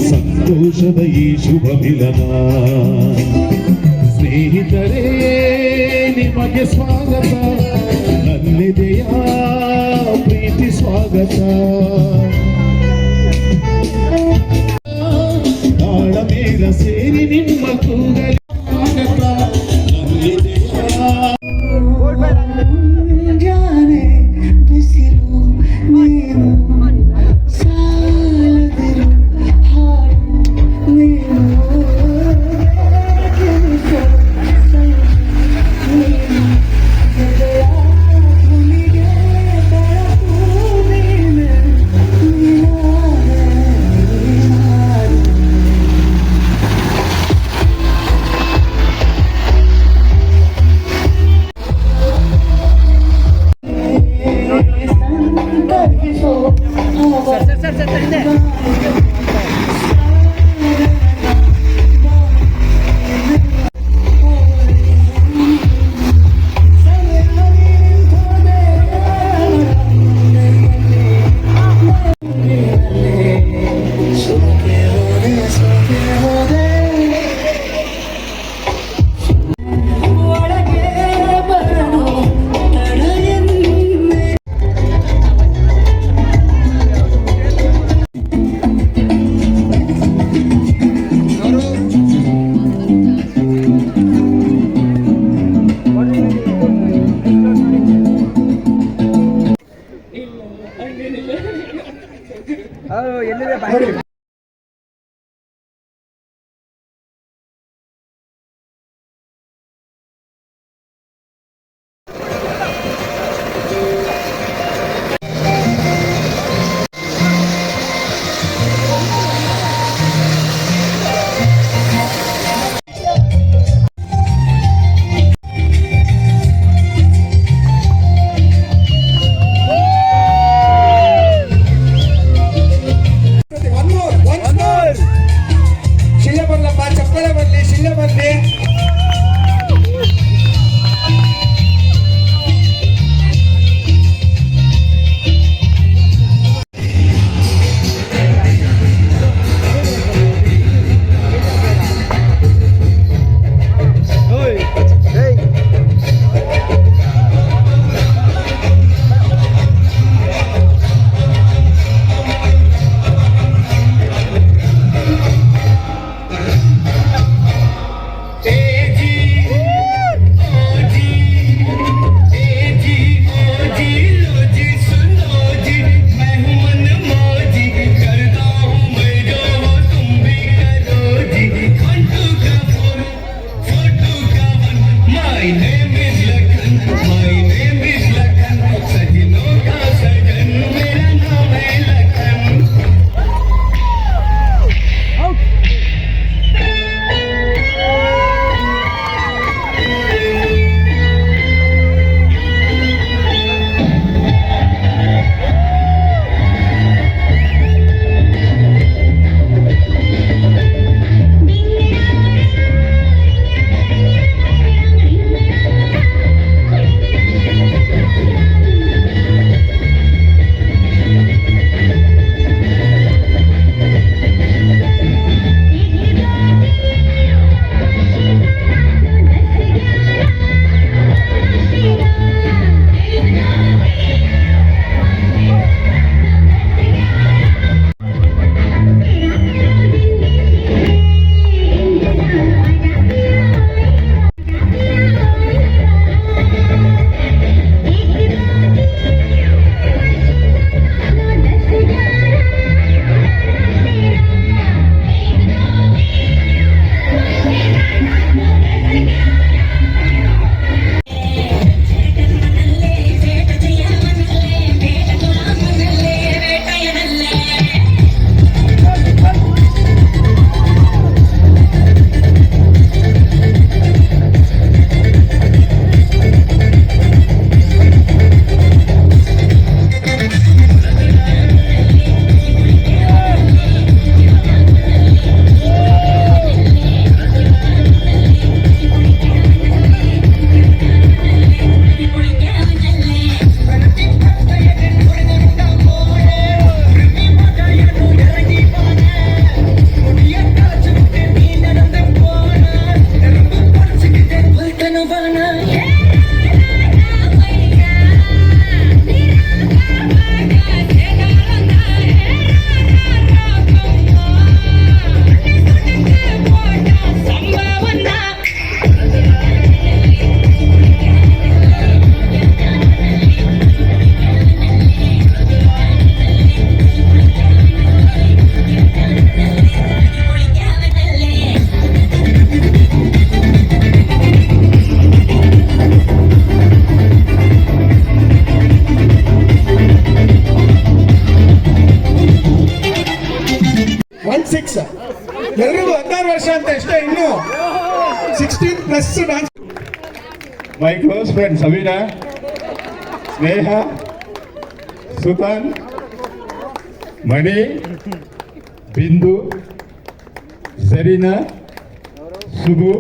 ಸಂತೋಷದ ಈ ಶುಭ ಮಿಲನ ಸ್ನೇಹಿತರೇ ನಿಮಗೆ ಸ್ವಾಗತ ನನ್ನೆದೆಯ ಪ್ರೀತಿ ಸ್ವಾಗತ ತಾಳಮೇಳ ಸೇರಿ ನಿಮ್ಮ ಕೂಗಲಿ ಸ್ವಾಗತ ನನ್ನೆದೆಯ ಎಲ್ಲಿದೆ ಎಲ್ರಿಗೂ 16 ವರ್ಷ ಅಂತ ಇಷ್ಟೇ, ಇನ್ನು 16+ dance. My close friends Sabina, Sneha, Sutan, Mani, Bindu, Zarina, Subbu,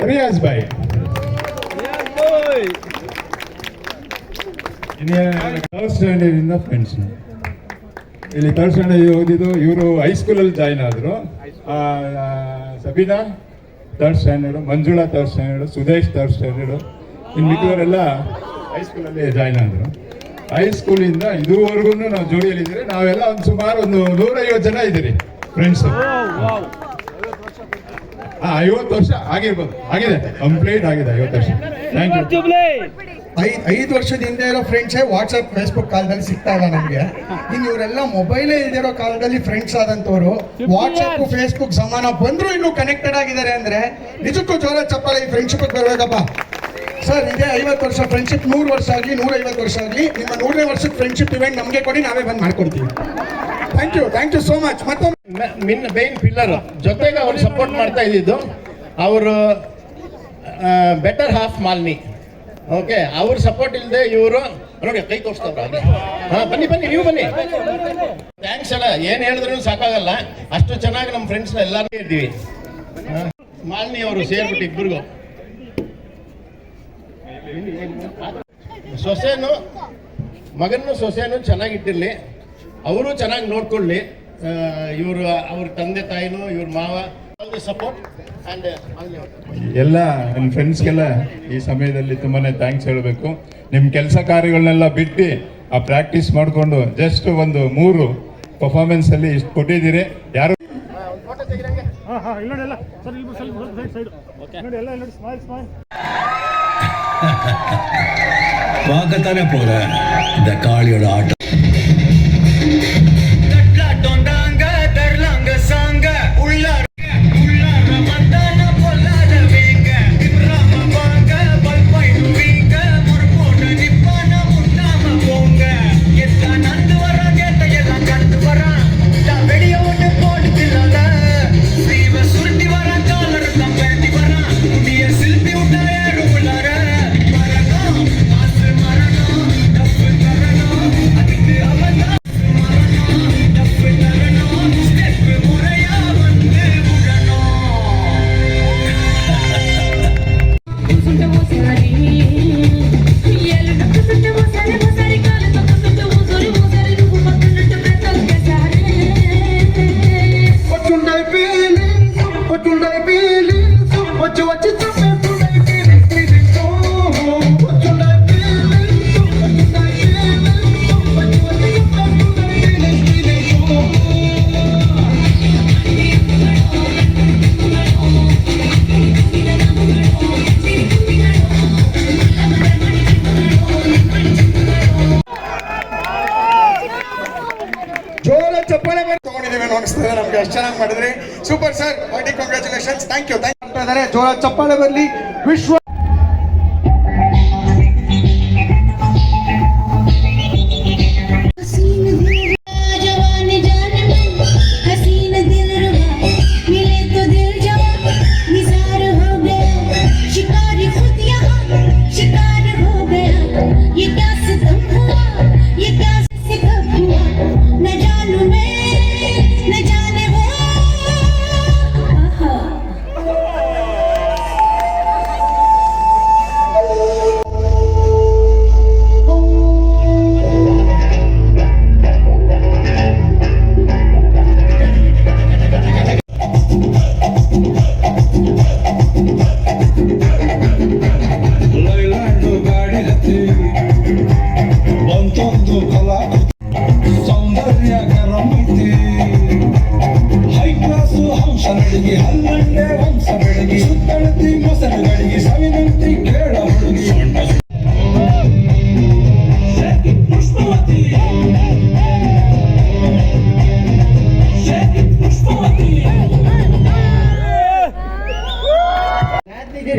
Riyaz Bhai. Third standard ಇಂದ ಫ್ರೆಂಡ್ಸ್. ಇಲ್ಲಿ ಥರ್ಡ್ ಸ್ಟ್ಯಾಂಡರ್ಡ್ ಓದಿದ್ದು, ಇವರು ಹೈಸ್ಕೂಲಲ್ಲಿ ಜಾಯ್ನ್ ಆದರು. Sabina third standard, Manjula third standard, Sudesh third standard, ಇನ್ನು ಮಿಕ್ಕವರೆಲ್ಲ ಹೈಸ್ಕೂಲಲ್ಲಿ ಜಾಯ್ನ್ ಆದರು. ಹೈಸ್ಕೂಲಿಂದ ಇದುವರೆಗೂ ನಾವು ಜೋಡಿಯಲ್ಲಿದ್ದೀರಿ. ನಾವೆಲ್ಲ ಒಂದು ಸುಮಾರು 150 ಜನ ಇದ್ದೀರಿ ಫ್ರೆಂಡ್ಸು. 50 ವರ್ಷ ಆಗಿರ್ಬೋದು, ಆಗಿದೆ, ಕಂಪ್ಲೀಟ್ ಆಗಿದೆ 50 ವರ್ಷ. Thank you. 5 ವರ್ಷದ ಹಿಂದೆ ಇರೋ ಫ್ರೆಂಡ್ಸೇ ವಾಟ್ಸಪ್ ಫೇಸ್ಬುಕ್ ಕಾಲದಲ್ಲಿ ಸಿಗ್ತಾ ಇಲ್ಲ ನಮಗೆ. ಇನ್ನು ಇವರೆಲ್ಲ ಮೊಬೈಲೇ ಇಲ್ದಿರೋ ಕಾಲದಲ್ಲಿ ಫ್ರೆಂಡ್ಸ್ ಆದಂಥವ್ರು ವಾಟ್ಸಪ್ ಫೇಸ್ಬುಕ್ ಸಮಾನ ಬಂದ್ರು ಇನ್ನೂ ಕನೆಕ್ಟೆಡ್ ಆಗಿದ್ದಾರೆ ಅಂದ್ರೆ ನಿಜಕ್ಕೂ ಜೋರ ಚಪ್ಪಾಳೆ ಈ ಫ್ರೆಂಡ್ಶಿಪ್ ಬರ್ಬೇಕಪ್ಪ ಸರ್. ಇದೇ 50 ವರ್ಷ ಫ್ರೆಂಡ್ಶಿಪ್ 100 ವರ್ಷ ಆಗಲಿ 150 ವರ್ಷ ಆಗಲಿ, ನಿಮ್ಮ 100ನೇ ವರ್ಷದ ಫ್ರೆಂಡ್ಶಿಪ್ ಇವೆಂಟ್ ನಮಗೆ ಕೊಡಿ, ನಾವೇ ಬಂದು ಮಾಡ್ಕೊಡ್ತೀವಿ. Thank you so much. ಮತ್ತೊಮ್ಮೆ ಮೇನ್ ಪಿಲ್ಲರ್ ಜೊತೆಗೆ ಅವ್ರು ಸಪೋರ್ಟ್ ಮಾಡ್ತಾ ಇದ್ದಿದ್ದು ಅವರು ಬೆಟರ್ ಹಾಫ್ ಮಾಲ್ನಿ. ಓಕೆ, ಅವ್ರ ಸಪೋರ್ಟ್ ಇಲ್ಲದೆ ಇವರು ನೋಡಿ ಕೈ ತೋರಿಸ್ತವ್ರ. ಬನ್ನಿ ನೀವು ಬನ್ನಿ. ಥ್ಯಾಂಕ್ಸ್ ಅಲ್ಲ, ಏನು ಹೇಳಿದ್ರು ಸಾಕಾಗಲ್ಲ, ಅಷ್ಟು ಚೆನ್ನಾಗಿ ನಮ್ಮ ಫ್ರೆಂಡ್ಸ್ನ ಎಲ್ಲರೂ ಇದ್ದೀವಿ. ಮಾಲಿನಿ ಅವರು ಸೇರ್ಬಿಟ್ಟು ಇಬ್ಬರಿಗೂ ಮಗನೂ ಸೊಸೆನೂ ಚೆನ್ನಾಗಿಟ್ಟಿರಲಿ, ಅವರು ಚೆನ್ನಾಗಿ ನೋಡ್ಕೊಳ್ಳಿ. ಇವರು ಅವ್ರ ತಂದೆ ತಾಯಿನೂ ಇವ್ರ ಮಾವ ಸಪೋರ್ಟ್ ಆ್ಯಂಡ್ ಎಲ್ಲ ನನ್ನ ಫ್ರೆಂಡ್ಸ್ಗೆಲ್ಲ ಈ ಸಮಯದಲ್ಲಿ ತುಂಬಾ ಥ್ಯಾಂಕ್ಸ್ ಹೇಳಬೇಕು. ನಿಮ್ಮ ಕೆಲಸ ಕಾರ್ಯಗಳನ್ನೆಲ್ಲ ಬಿಟ್ಟು ಆ ಪ್ರಾಕ್ಟೀಸ್ ಮಾಡಿಕೊಂಡು ಜಸ್ಟ್ ಒಂದು 3 ಪರ್ಫಾರ್ಮೆನ್ಸಲ್ಲಿ ಇಷ್ಟು ಕೊಟ್ಟಿದ್ದೀರಿ. ಯಾರು பார்க்கத்தானே போற இந்த காளியோட ஆட்டம். ನಮ್ಗೆ ಅಷ್ಟು ಚೆನ್ನಾಗಿ ಮಾಡಿದ್ರಿ, super sir. Party congratulations. Thank you ಇದ್ದಾರೆ. ಜೋರ ಚಪ್ಪಾಳೆ ಬರಲಿ. ವಿಶ್ವ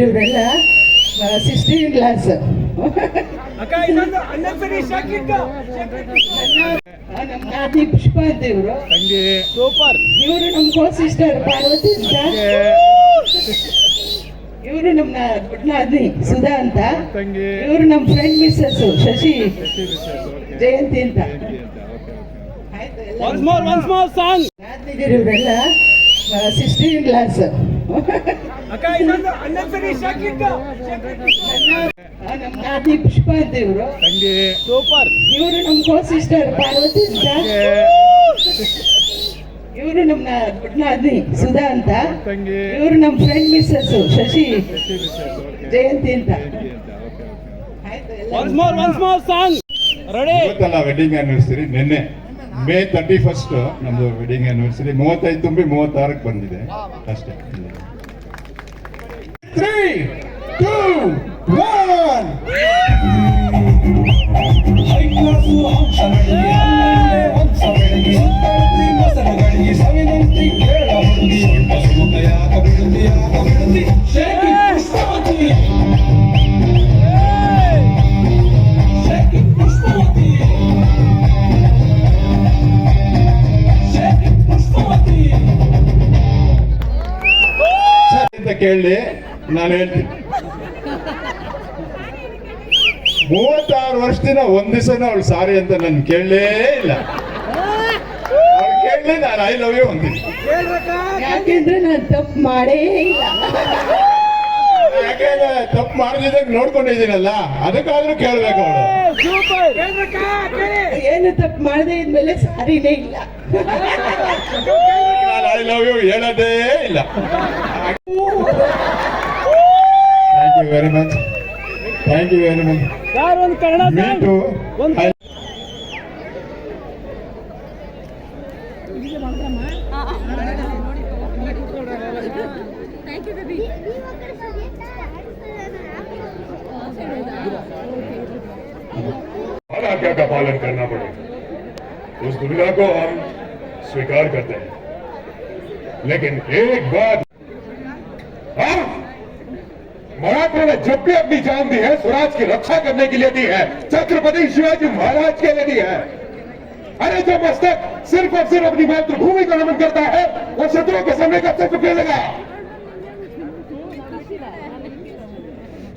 ಇವರೆಲ್ಲ 16 ಕ್ಲಾಸ್. ನಮ್ಮ ನಾದಿ ಪುಷ್ಪ ಅಂತ ಇವರು ಇವರು ನಮ್ಮ ಕೋ ಸಿಸ್ಟರ್ ಪಾರ್ವತಿ ಅಂತ ಇವರು ನಮ್ಮ ನಾದಿ ಸುಧಾ ಅಂತ ಇವರು ನಮ್ಮ ಫ್ರೆಂಡ್ ಮಿಸ್ಸಸ್ ಶಶಿ ಜಯಂತಿ ಅಂತ ನಾದಿಗರು ಇವರೆಲ್ಲ 16 ಕ್ಲಾಸ್ ನಮ್ಮ ನಾದಿ ಪುಷ್ಪ ಅಂತ ಇವರು ಇವರು ನಮ್ಮ ಕೋ ಸಿಸ್ಟರ್ ಪಾರ್ವತಿ ಅಂತ ಇವರು ನಮ್ಮ ನಾದಿ ಸುಧಾ ಅಂತ ಇವರು ನಮ್ಮ ಫ್ರೆಂಡ್ ಮಿಸ್ಸಸ್ ಶಶಿ ಜಯಂತಿ ಅಂತ ಇವತ್ತಲ್ಲ ವೆಡ್ಡಿಂಗ್ ಆನಿವರ್ಸರಿ ನಿನ್ನೆ ಮೇ 31 ನಮ್ದು ವೆಡ್ಡಿಂಗ್ ಆನಿವರ್ಸರಿ 35 ತುಂಬಿ 36ಕ್ಕೆ ಬಂದಿದೆ ಅಷ್ಟೇ 3, 2, 1 ಕೇಳಿ ನಾನು ಹೇಳ್ತೀನಿ 36 ವರ್ಷದಿಂದ ಒಂದ್ ದಿವಸನ ಅವಳು ಸಾರಿ ಅಂತ ನಾನು ಕೇಳಲೇ ಇಲ್ಲ. ಅವಳು ಕೇಳಲಿ ನಾನು ಐ ಲವ್ ಯು ಅಂತೀನಿ. ಯಾಕೆಂದ್ರೆ ನಾನು ತಪ್ಪು ಮಾಡೇ ಇಲ್ಲ. ಯಾಕೆಂದ್ರೆ ತಪ್ಪು ಮಾಡಿದಾಗ ನೋಡ್ಕೊಂಡಿದ್ದೀನಲ್ಲ ಅದಕ್ಕಾದ್ರೂ ಕೇಳ್ಬೇಕು ಅವಳು. ಏನು ತಪ್ಪು ಮಾಡದೆ ಇದ್ಮೇಲೆ ಸಾರಿನೇ ಇಲ್ಲ. ನಾನು ಐ ಲವ್ ಯು ಹೇಳೋದೇ ಇಲ್ಲ. Thank you very much. Thank you very much. Me too. हर आज्ञा का पालन करना पड़ेगा. उस दुविधा को हम स्वीकार करते हैं, लेकिन एक बात, हाँ, मराठों ने जब भी अपनी जान दी है स्वराज की रक्षा करने के लिए दी है, छत्रपति शिवाजी महाराज के लिए दी है. अरे जो मस्तक सिर्फ और सिर्फ अपनी मातृभूमि को नमन करता है वो शत्रुओं के सामने कब से झुकने लगा.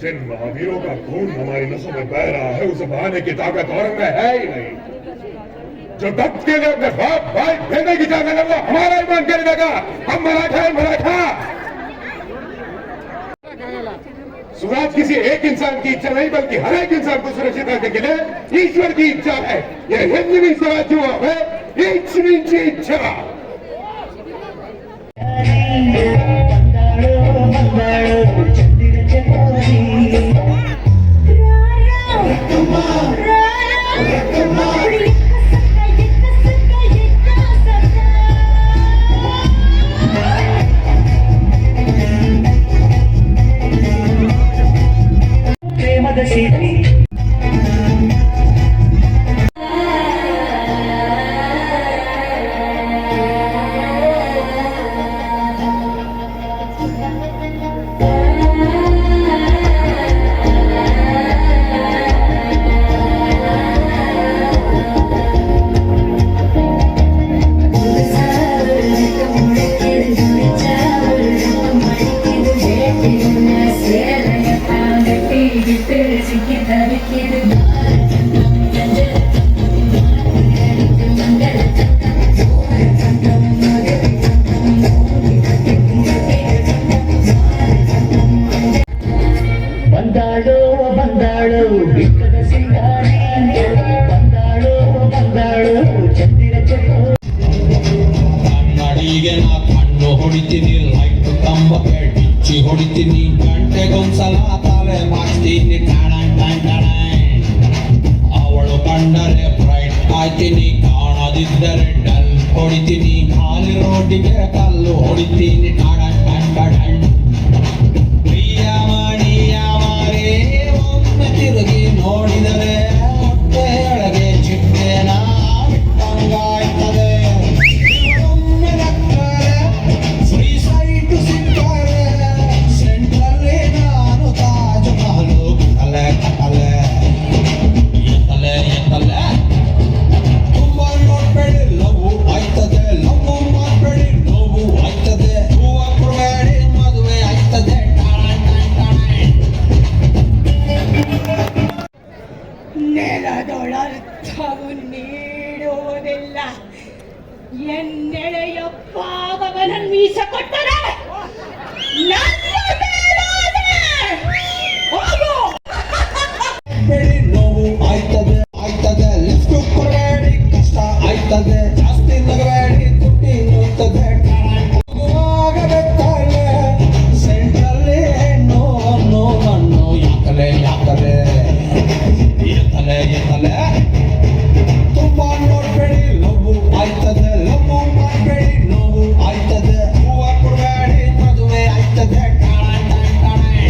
जिन महावीरों का खून हमारी नसों में बह रहा है उसे बहाने की ताकत औरंग में है ही नहीं. जो दत्त के लिए अपने बाप भाई भेजने की ताकत है वो हमारा ईमान कर देगा. हम मराठा है मराठा. स्वराज किसी एक इंसान की इच्छा नहीं बल्कि हर एक इंसान को सुरक्षित रखने के लिए ईश्वर की इच्छा है. यह हिंदवी स्वराज हुआ है ईश्वरी की इच्छा. ಕಣ್ಣಿಗೆ ನಾ ಕಣ್ಣು ಹೊಡಿತೀನಿ ಲೈಟ್ ಕಂಬಕ್ಕೆ ಡಿಚ್ಚಿ ಹೊಡಿತೀನಿ ಗಂಟೆಗೊಂದ್ಸಲ ತಲೆ ಮಾಡ್ತೀನಿ ಅವಳು ಕಂಡರೆ ಬ್ರೈಟ್ ಆಯ್ತೀನಿ ಕಾಣದಿದ್ದರೆ ಡಲ್ ಹೊಡಿತೀನಿ ಖಾಲಿ ರೋಡಿಗೆ ಕಲ್ಲು ಹೊಡಿತೀನಿ ಪ್ರಿಯ ಮಾಡಿಯ ಮಾರೇ ಒಮ್ಮೆ ತಿರುಗಿ ನೋಡಿದರೆ ಹೊಟ್ಟೆಯೊಳಗೆ ಚಿಟ್ಟೆನ ಬಿಟ್ಟಂಗಾಯ್ತದೆ ಒಮ್ಮೆ ನಕ್ಕರೆ ಫ್ರೀ ಸೈಟ್ ಸಿಕ್ಕರೆ ಸೆಂಟ್ರಲ್ಲಿ ನಾನು ತಾಜ್ ಮಹಲ್ ಕಲೆ ಎತ್ತಲೆ ತುಂಬ ಮೀಸ ಕೊಟ್ಟರೆ ನನ್ನ ಮೇಲಾದೆ. ಹೋಗು. ಬೇಡಿ ನೋವು ಆಯ್ತದೆ ಆಯ್ತದೆ ಲಿಫ್ಟ್ ಕೊಡಬೇಡಿ ಕಷ್ಟ ಆಯ್ತದೆ ಜಾಸ್ತಿ ನಗಬೇಡಿ ತುಟ್ಟಿ ನೋಯ್ತದೆ ಆಗಬೇಕಾದ್ರೆ ಸೆಂಟ್ರಲ್ಲಿ ಹೆಣ್ಣು ಅನ್ನೋ ನಣ್ಣು ಯಾಕಲೆ ಯಾಕಲೆ ಎತ್ತಲೆ ಎತ್ತಲೆ ತುಂಬಾ ನೋಡ್ಬೇಡಿ ಲವ್ವು ಆಯ್ತದೆ ಲವ್ವು ಮಾಡಬೇಡಿ ನೋವು ಆಯ್ತದೆ ಹೂವ ಕೊಡಬೇಡಿ ಮದುವೆ ಆಯ್ತದೆ ಟಾಣೆ ಟಾಣೆ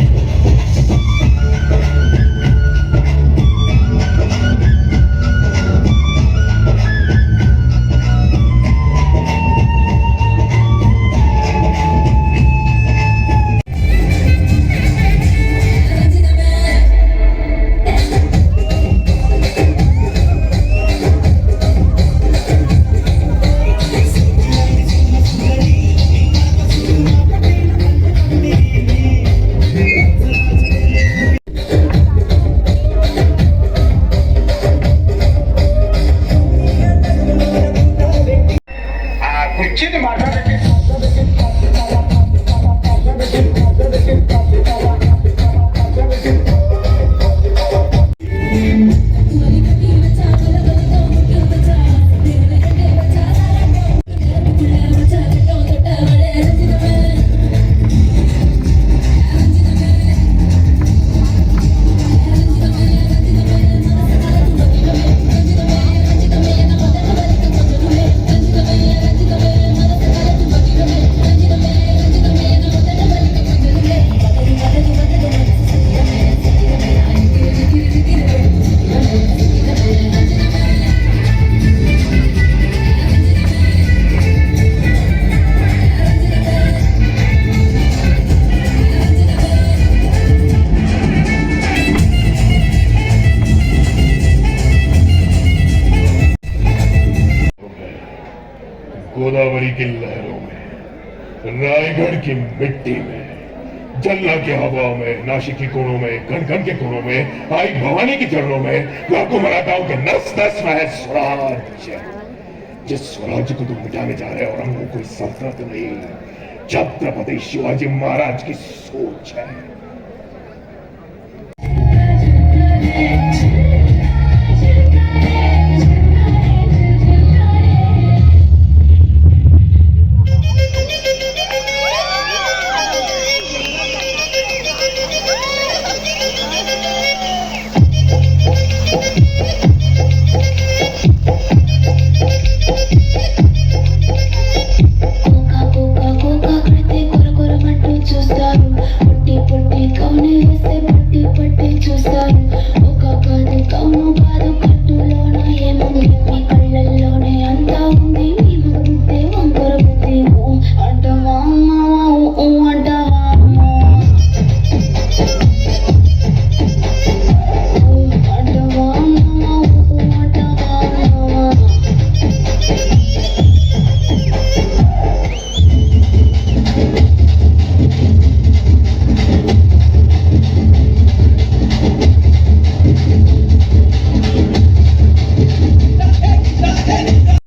गोदावरी की लहरों में, रायगढ़ की मिट्टी में, जलना की हवा में, नासिक की कोनों में, कण के कोनों में, आई भवानी की जड़ों में, लाखों मराठाओं के नस नस में है स्वराज। जिस स्वराज को तुम मिटाने जा रहे हो और हमको कोई सल्तनत नहीं, छत्रपति शिवाजी महाराज की सोच है।